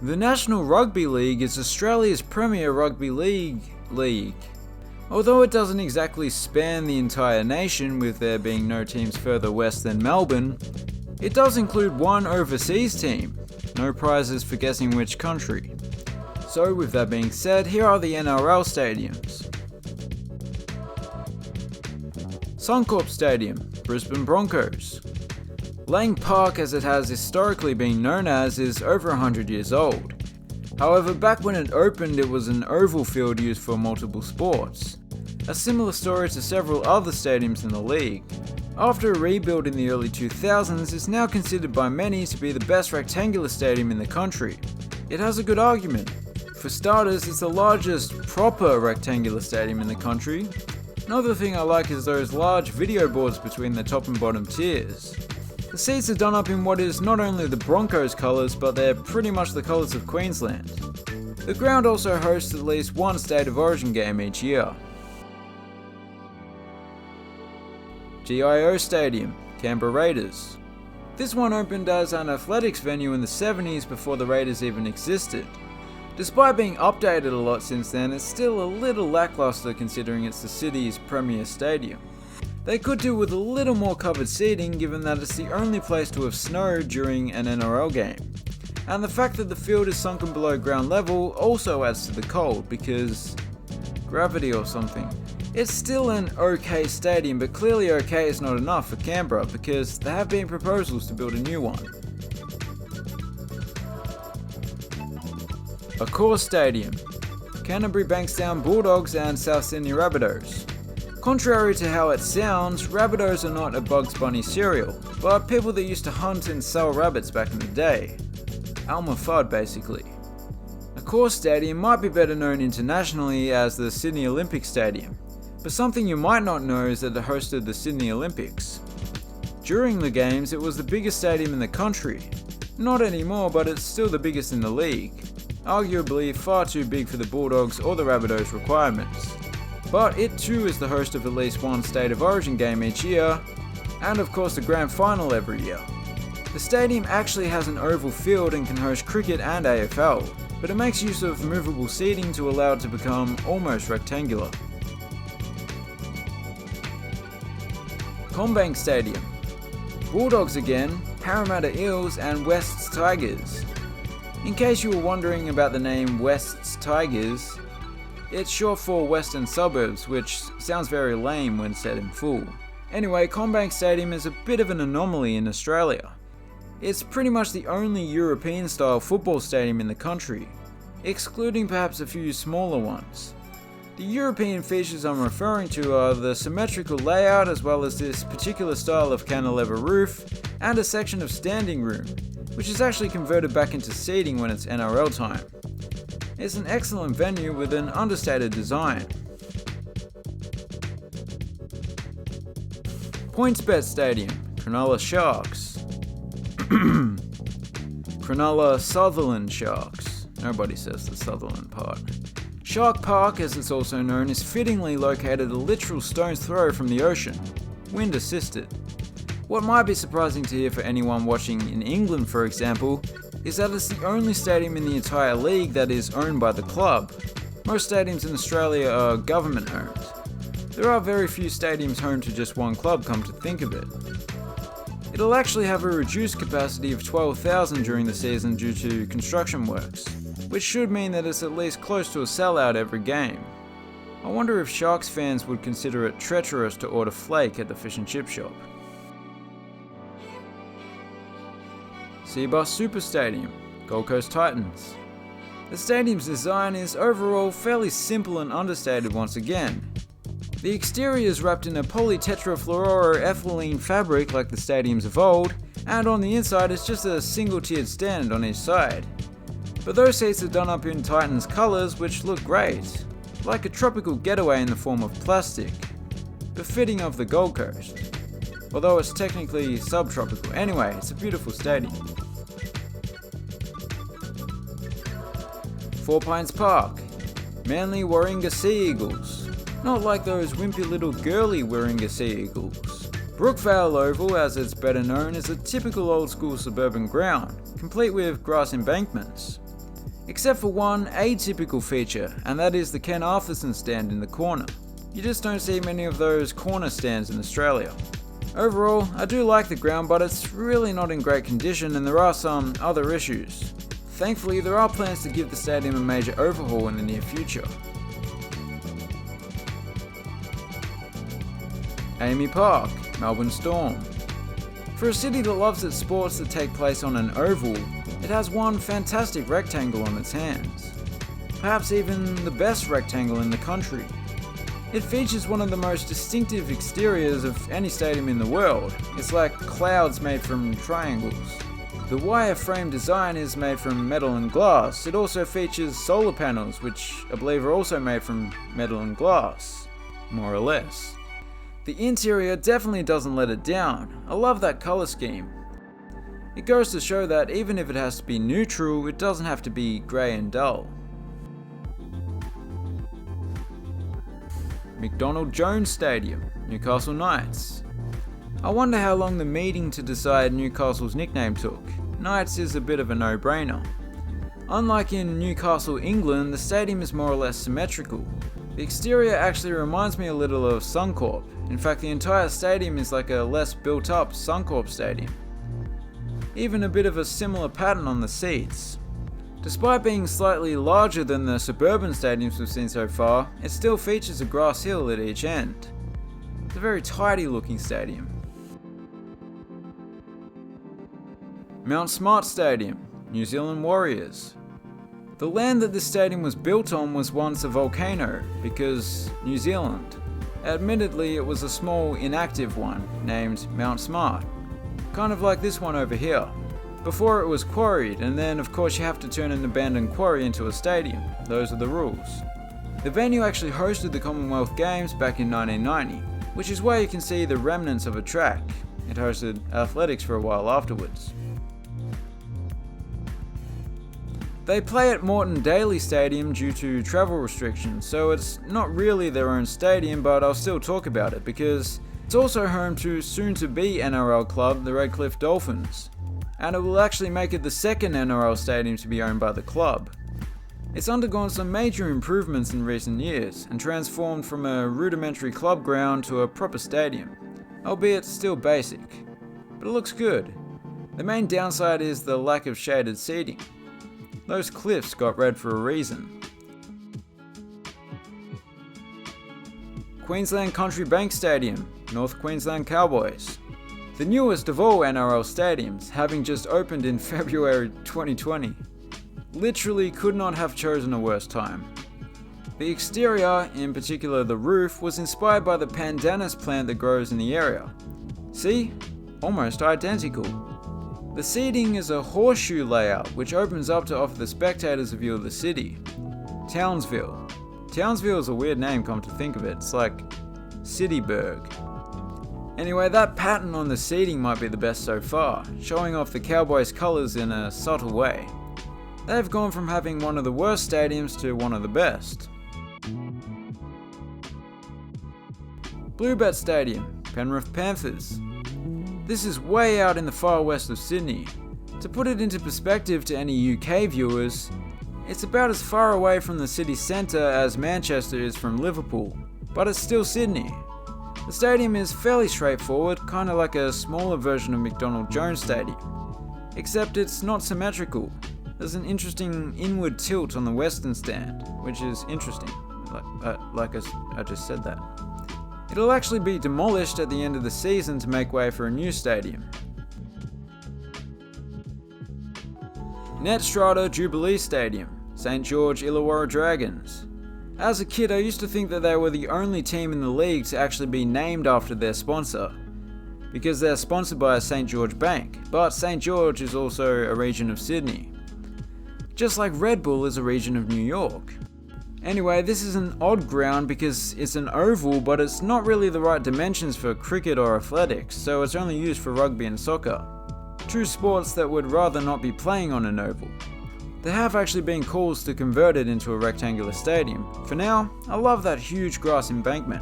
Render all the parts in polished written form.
The National Rugby League is Australia's premier rugby league. Although it doesn't exactly span the entire nation, with there being no teams further west than Melbourne, it does include one overseas team. No prizes for guessing which country. So with that being said, here are the NRL Stadiums. Suncorp Stadium, Brisbane Broncos. Lang Park, as it has historically been known as, is over 100 years old. However, back when it opened, it was an oval field used for multiple sports. A similar story to several other stadiums in the league. After a rebuild in the early 2000s, it's now considered by many to be the best rectangular stadium in the country. It has a good argument. For starters, it's the largest proper rectangular stadium in the country. Another thing I like is those large video boards between the top and bottom tiers. The seats are done up in what is not only the Broncos colours, but they're pretty much the colours of Queensland. The ground also hosts at least one State of Origin game each year. GIO Stadium, Canberra Raiders. This one opened as an athletics venue in the 70s before the Raiders even existed. Despite being updated a lot since then, it's still a little lackluster considering it's the city's premier stadium. They could do with a little more covered seating, given that it's the only place to have snowed during an NRL game. And the fact that the field is sunken below ground level also adds to the cold, because gravity or something. It's still an okay stadium, but clearly okay is not enough for Canberra, because there have been proposals to build a new one. Accor Stadium, Canterbury Bankstown Bulldogs and South Sydney Rabbitohs. Contrary to how it sounds, Rabbitohs are not a Bugs Bunny cereal, but people that used to hunt and sell rabbits back in the day. Alma Fudd, basically. Accor Stadium might be better known internationally as the Sydney Olympic Stadium, but something you might not know is that it hosted the Sydney Olympics. During the games, it was the biggest stadium in the country. Not anymore, but it's still the biggest in the league. Arguably far too big for the Bulldogs or the Rabbitohs' requirements. But it too is the host of at least one State of Origin game each year, and of course the Grand Final every year. The stadium actually has an oval field and can host cricket and AFL, but it makes use of movable seating to allow it to become almost rectangular. CommBank Stadium, Bulldogs again, Parramatta Eels and Wests Tigers. In case you were wondering about the name Wests Tigers, it's short for Western Suburbs, which sounds very lame when said in full. Anyway, CommBank Stadium is a bit of an anomaly in Australia. It's pretty much the only European-style football stadium in the country, excluding perhaps a few smaller ones. The European features I'm referring to are the symmetrical layout, as well as this particular style of cantilever roof, and a section of standing room, which is actually converted back into seating when it's NRL time. It's an excellent venue with an understated design. PointsBet Stadium, Cronulla Sharks. Cronulla Sutherland Sharks. Nobody says the Sutherland part. Shark Park, as it's also known, is fittingly located a literal stone's throw from the ocean, wind assisted. What might be surprising to hear for anyone watching in England, for example, is that it's the only stadium in the entire league that is owned by the club. Most stadiums in Australia are government owned. There are very few stadiums home to just one club, come to think of it. It'll actually have a reduced capacity of 12,000 during the season due to construction works, which should mean that it's at least close to a sellout every game. I wonder if Sharks fans would consider it treacherous to order flake at the fish and chip shop. Cbus Super Stadium, Gold Coast Titans. The stadium's design is overall fairly simple and understated once again. The exterior is wrapped in a polytetrafluoroethylene fabric like the stadiums of old, and on the inside it's just a single tiered stand on each side. But those seats are done up in Titans colours which look great, like a tropical getaway in the form of plastic, befitting of the Gold Coast. Although it's technically subtropical. Anyway, it's a beautiful stadium. 4 Pines Park, Manly Warringah Sea Eagles. Not like those wimpy little girly Warringah Sea Eagles. Brookvale Oval, as it's better known, is a typical old school suburban ground, complete with grass embankments. Except for one atypical feature, and that is the Ken Arthurson stand in the corner. You just don't see many of those corner stands in Australia. Overall, I do like the ground, but it's really not in great condition and there are some other issues. Thankfully, there are plans to give the stadium a major overhaul in the near future. Amy Park, Melbourne Storm. For a city that loves its sports that take place on an oval, it has one fantastic rectangle on its hands. Perhaps even the best rectangle in the country. It features one of the most distinctive exteriors of any stadium in the world. It's like clouds made from triangles. The wire-frame design is made from metal and glass. It also features solar panels, which I believe are also made from metal and glass, more or less. The interior definitely doesn't let it down. I love that colour scheme. It goes to show that even if it has to be neutral, it doesn't have to be grey and dull. McDonald Jones Stadium, Newcastle Knights. I wonder how long the meeting to decide Newcastle's nickname took. Knights is a bit of a no-brainer. Unlike in Newcastle, England, the stadium is more or less symmetrical. The exterior actually reminds me a little of Suncorp. In fact, the entire stadium is like a less built-up Suncorp stadium. Even a bit of a similar pattern on the seats. Despite being slightly larger than the suburban stadiums we've seen so far, it still features a grass hill at each end. It's a very tidy looking stadium. Mount Smart Stadium, New Zealand Warriors. The land that this stadium was built on was once a volcano, because New Zealand. Admittedly, it was a small, inactive one, named Mount Smart. Kind of like this one over here. Before it was quarried, and then of course you have to turn an abandoned quarry into a stadium. Those are the rules. The venue actually hosted the Commonwealth Games back in 1990, which is where you can see the remnants of a track. It hosted athletics for a while afterwards. They play at Moreton Daly Stadium due to travel restrictions, so it's not really their own stadium, but I'll still talk about it because it's also home to soon-to-be NRL club, the Redcliffe Dolphins, and it will actually make it the second NRL stadium to be owned by the club. It's undergone some major improvements in recent years and transformed from a rudimentary club ground to a proper stadium, albeit still basic, but it looks good. The main downside is the lack of shaded seating. Those cliffs got red for a reason. Queensland Country Bank Stadium, North Queensland Cowboys. The newest of all NRL stadiums, having just opened in February 2020. Literally could not have chosen a worse time. The exterior, in particular the roof, was inspired by the pandanus plant that grows in the area. See? Almost identical. The seating is a horseshoe layout which opens up to offer the spectators a view of the city. Townsville. Townsville is a weird name, come to think of it. It's like Cityburg. Anyway, that pattern on the seating might be the best so far, showing off the Cowboys' colours in a subtle way. They've gone from having one of the worst stadiums to one of the best. Bluebet Stadium, Penrith Panthers. This is way out in the far west of Sydney. To put it into perspective to any UK viewers, it's about as far away from the city centre as Manchester is from Liverpool, but it's still Sydney. The stadium is fairly straightforward, kind of like a smaller version of McDonald Jones Stadium, except it's not symmetrical. There's an interesting inward tilt on the western stand, which is interesting, like I just said that. It'll actually be demolished at the end of the season to make way for a new stadium. Netstrata Jubilee Stadium, St George Illawarra Dragons. As a kid, I used to think that they were the only team in the league to actually be named after their sponsor, because they're sponsored by St George Bank, but St George is also a region of Sydney. Just like Red Bull is a region of New York. Anyway, this is an odd ground because it's an oval, but it's not really the right dimensions for cricket or athletics, so it's only used for rugby and soccer. Two sports that would rather not be playing on an oval. There have actually been calls to convert it into a rectangular stadium. For now, I love that huge grass embankment.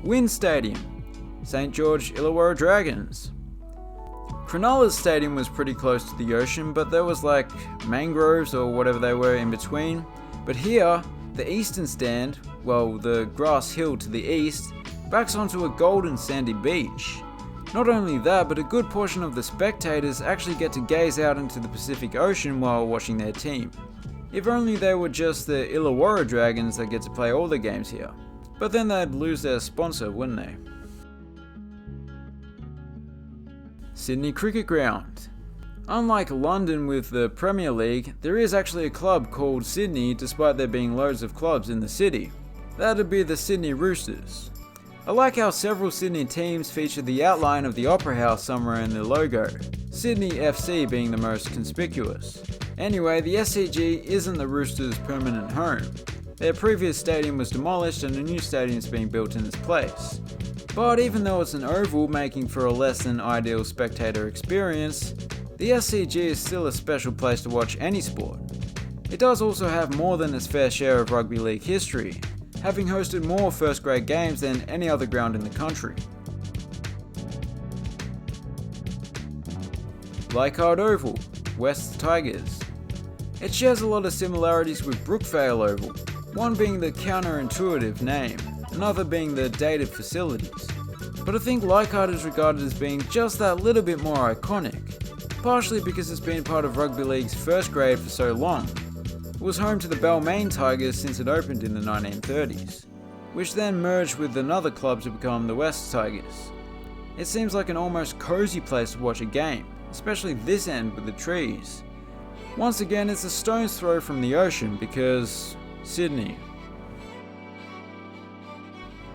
WIN Stadium, St George Illawarra Dragons. Cronulla's stadium was pretty close to the ocean, but there was like mangroves or whatever they were in between. But here, the eastern stand, well, the grass hill to the east, backs onto a golden sandy beach. Not only that, but a good portion of the spectators actually get to gaze out into the Pacific Ocean while watching their team. If only they were just the Illawarra Dragons that get to play all the games here. But then they'd lose their sponsor, wouldn't they? Sydney Cricket Ground. Unlike London with the Premier League, there is actually a club called Sydney despite there being loads of clubs in the city. That'd be the Sydney Roosters. I like how several Sydney teams feature the outline of the Opera House somewhere in the logo, Sydney FC being the most conspicuous. Anyway, the SCG isn't the Roosters' permanent home. Their previous stadium was demolished and a new stadium is being built in its place. But even though it's an oval making for a less than ideal spectator experience, the SCG is still a special place to watch any sport. It does also have more than its fair share of rugby league history, having hosted more first grade games than any other ground in the country. Leichhardt Oval, West Tigers. It shares a lot of similarities with Brookvale Oval, one being the counterintuitive name, another being the dated facilities. But I think Leichhardt is regarded as being just that little bit more iconic, partially because it's been part of rugby league's first grade for so long. It was home to the Balmain Tigers since it opened in the 1930s, which then merged with another club to become the West Tigers. It seems like an almost cozy place to watch a game, especially this end with the trees. Once again, it's a stone's throw from the ocean because Sydney.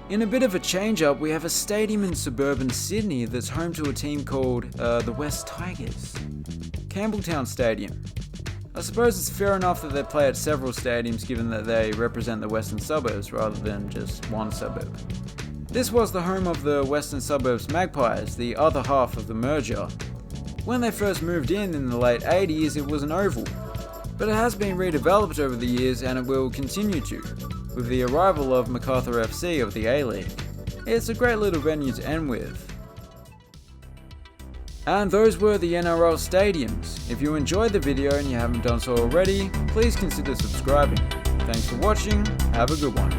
In a bit of a change-up, we have a stadium in suburban Sydney that's home to a team called the West Tigers. Campbelltown Stadium. I suppose it's fair enough that they play at several stadiums given that they represent the western suburbs rather than just one suburb. This was the home of the Western Suburbs Magpies, the other half of the merger. When they first moved in the late 80s, it was an oval, but it has been redeveloped over the years and it will continue to, with the arrival of MacArthur FC of the A-League. It's a great little venue to end with. And those were the NRL Stadiums. If you enjoyed the video and you haven't done so already, please consider subscribing. Thanks for watching, have a good one.